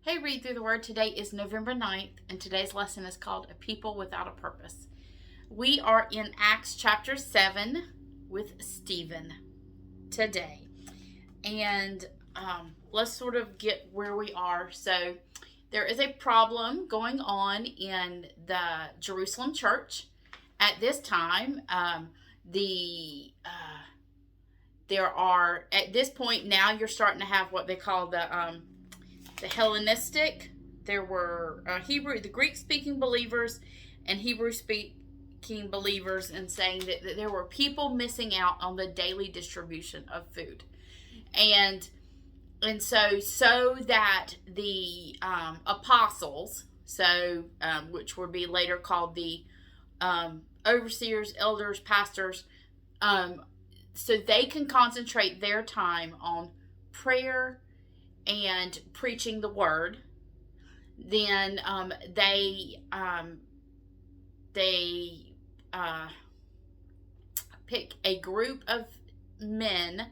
Hey, Read Through the Word. Today is November 9th, and today's lesson is called A People Without a Purpose. We are in Acts chapter 7 with Stephen today. And let's sort of get where we are. So there is a problem going on in the Jerusalem church at this time. There are, at this point now, you're starting to have what they call the Hellenistic. There were the Greek-speaking believers and Hebrew-speaking believers, and saying that there were people missing out on the daily distribution of food, and so that the apostles, which would be later called the overseers, elders, pastors, so they can concentrate their time on prayer and preaching the word. Then they pick a group of men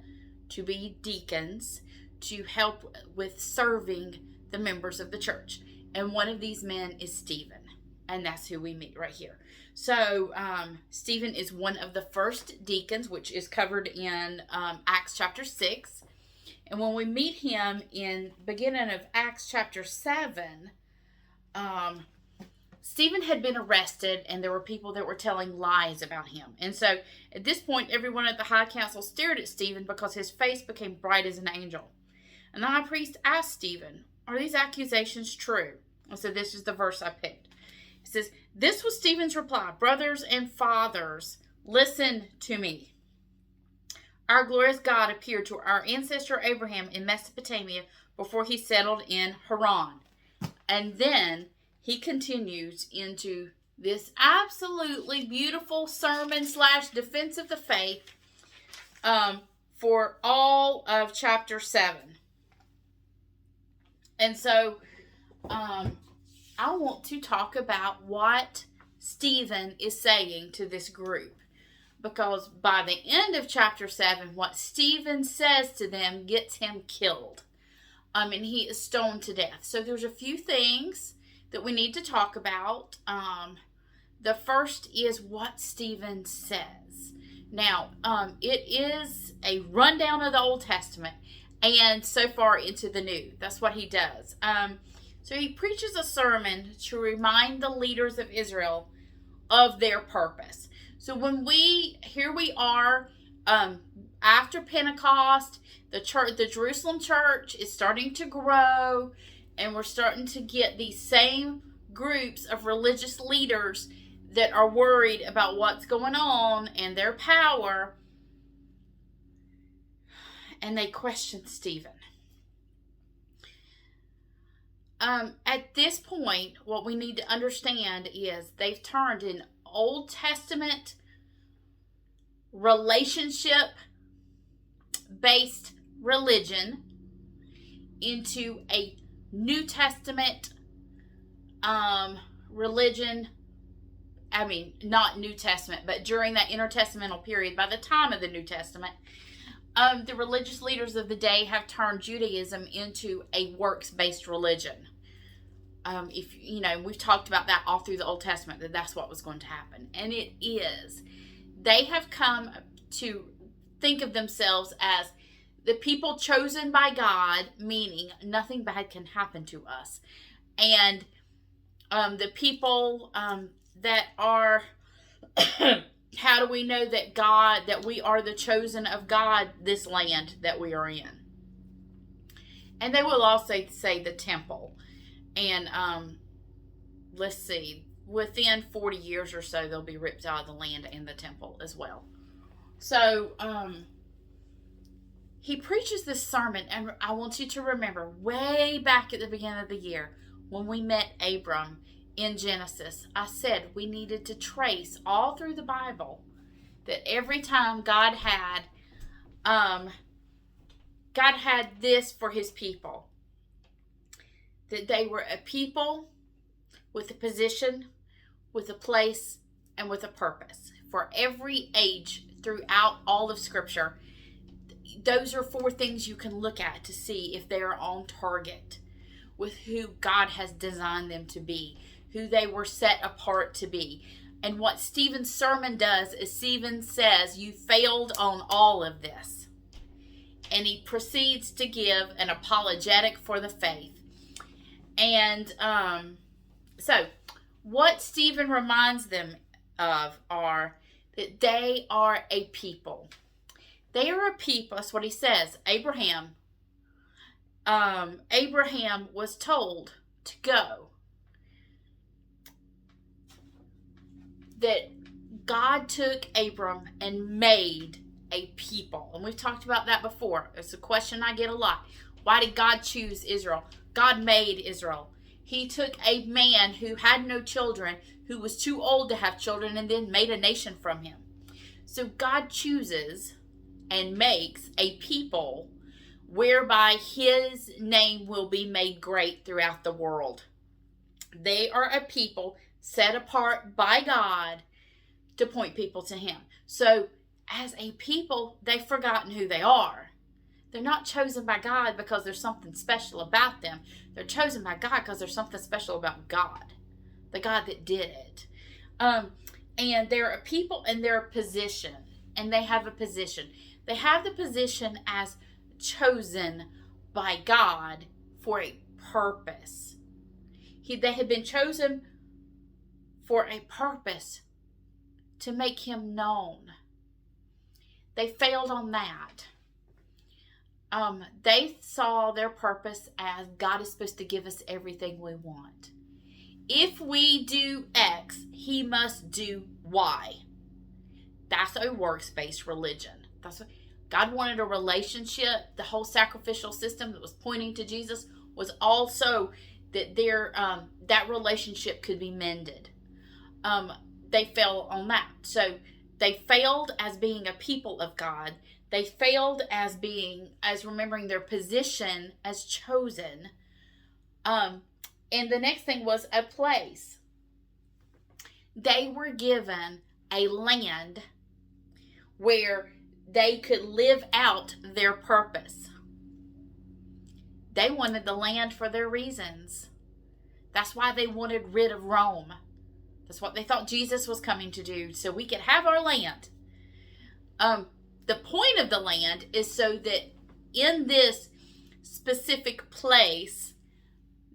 to be deacons to help with serving the members of the church. And one of these men is Stephen. And that's who we meet right here. So Stephen is one of the first deacons, which is covered in Acts chapter 6. And when we meet him in beginning of Acts chapter 7, Stephen had been arrested, and there were people that were telling lies about him. And so at this point, everyone at the high council stared at Stephen because his face became bright as an angel. And the high priest asked Stephen, "Are these accusations true?" And so this is the verse I picked. It says, "This was Stephen's reply. Brothers and fathers, listen to me. Our glorious God appeared to our ancestor Abraham in Mesopotamia before he settled in Haran." And then he continues into this absolutely beautiful sermon / defense of the faith for all of chapter 7. And so I want to talk about what Stephen is saying to this group. Because by the end of chapter 7, what Stephen says to them gets him killed. And he is stoned to death. So there's a few things that we need to talk about. The first is what Stephen says. Now, it is a rundown of the Old Testament and so far into the New. That's what he does. So he preaches a sermon to remind the leaders of Israel of their purpose. So here we are, after Pentecost, the Jerusalem church is starting to grow, and we're starting to get these same groups of religious leaders that are worried about what's going on and their power, and they question Stephen. At this point, what we need to understand is they've turned an Old Testament relationship-based religion into a New Testament religion. I mean, not New Testament, but during that intertestamental period, by the time of the New Testament, the religious leaders of the day have turned Judaism into a works-based religion. We've talked about that all through the Old Testament, that's what was going to happen. And it is. They have come to think of themselves as the people chosen by God, meaning nothing bad can happen to us. And the people that are, how do we know that we are the chosen of God, this land that we are in? And they will also say the temple. And let's see, within 40 years or so, they'll be ripped out of the land and the temple as well. So he preaches this sermon, and I want you to remember way back at the beginning of the year when we met Abram in Genesis, I said we needed to trace all through the Bible that every time God had this for his people, that they were a people with a position, with a place, and with a purpose for every age throughout all of Scripture, those are 4 things you can look at to see if they are on target with who God has designed them to be, who they were set apart to be. And what Stephen's sermon does is Stephen says, you failed on all of this. And he proceeds to give an apologetic for the faith. And so what Stephen reminds them of are that they are a people. They are a people. That's what he says. Abraham was told to go. That God took Abram and made a people. And we've talked about that before. It's a question I get a lot. Why did God choose Israel? God made Israel. He took a man who had no children, who was too old to have children, and then made a nation from him. So God chooses and makes a people whereby his name will be made great throughout the world. They are a people set apart by God to point people to him. So as a people, they've forgotten who they are. They're not chosen by God because there's something special about them. They're chosen by God because there's something special about God, the God that did it. And they're a people and they're a position, and they have a position. They have the position as chosen by God for a purpose. They had been chosen for a purpose to make him known. They failed on that. They saw their purpose as God is supposed to give us everything we want. If we do X, he must do Y. That's a works-based religion. That's what God wanted, a relationship. The whole sacrificial system that was pointing to Jesus was also that that relationship could be mended. They fell on that. So they failed as being a people of God. They failed as remembering their position as chosen. And the next thing was a place. They were given a land where they could live out their purpose. They wanted the land for their reasons. That's why they wanted rid of Rome. That's what they thought Jesus was coming to do, so we could have our land. The point of the land is so that in this specific place,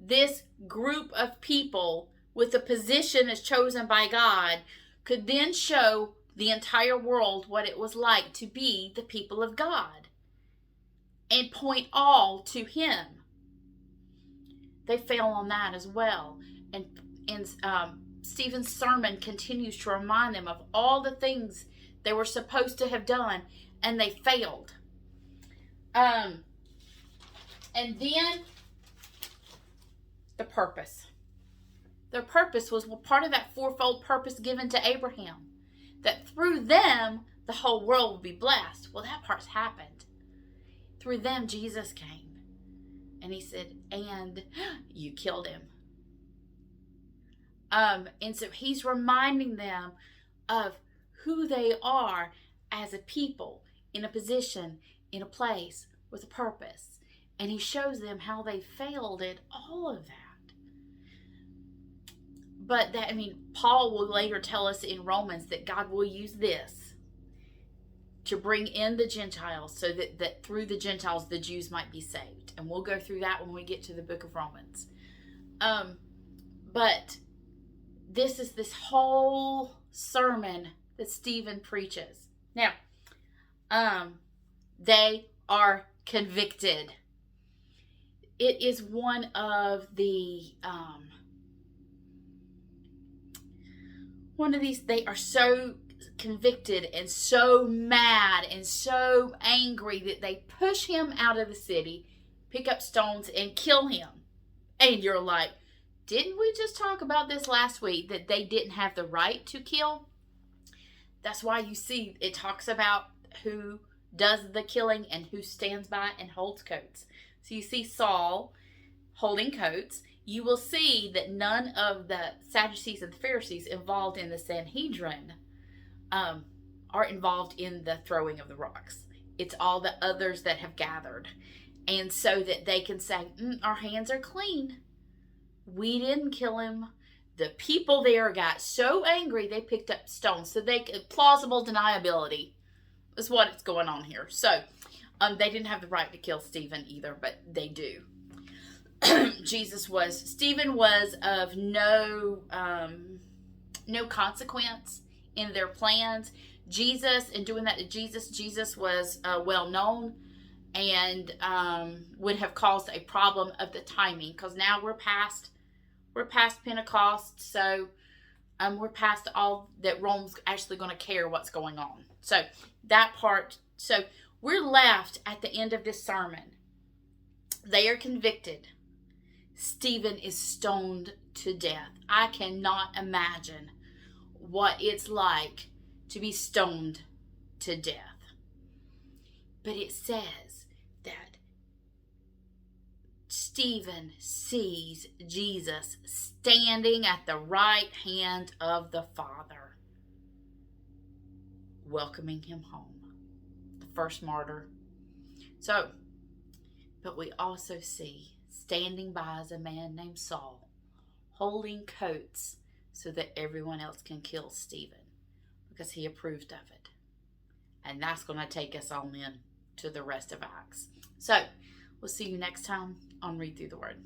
this group of people with a position as chosen by God could then show the entire world what it was like to be the people of God and point all to him. They fail on that as well. And Stephen's sermon continues to remind them of all the things they were supposed to have done, and they failed. And then the purpose. Their purpose was part of that 4-fold purpose given to Abraham, that through them the whole world would be blessed. Well, that part's happened. Through them Jesus came, and he said, and you killed him. And so he's reminding them of who they are as a people, in a position, in a place, with a purpose. And he shows them how they failed at all of that. But Paul will later tell us in Romans that God will use this to bring in the Gentiles so that through the Gentiles the Jews might be saved. And we'll go through that when we get to the book of Romans. But this is this whole sermon that Stephen preaches. Now, they are convicted. It is one of these, they are so convicted and so mad and so angry that they push him out of the city, pick up stones and kill him. And you're like, didn't we just talk about this last week, that they didn't have the right to kill? That's why you see it talks about who does the killing and who stands by and holds coats. So you see Saul holding coats. You will see that none of the Sadducees and the Pharisees involved in the Sanhedrin are involved in the throwing of the rocks. It's all the others that have gathered. And so that they can say, our hands are clean. We didn't kill him. The people there got so angry they picked up stones. So plausible deniability is what is going on here. So they didn't have the right to kill Stephen either, but they do. Stephen was of no consequence in their plans. In doing that to Jesus was well known and would have caused a problem of the timing, because now we're past Pentecost, so we're past all that Rome's actually going to care what's going on. So that part, so we're left at the end of this sermon. They are convicted. Stephen is stoned to death. I cannot imagine what it's like to be stoned to death. But it says that Stephen sees Jesus standing at the right hand of the Father, welcoming him home. The first martyr. So, but we also see standing by is a man named Saul, holding coats so that everyone else can kill Stephen, because he approved of it. And that's going to take us on in to the rest of Acts. So, we'll see you next time on Read Through the Word.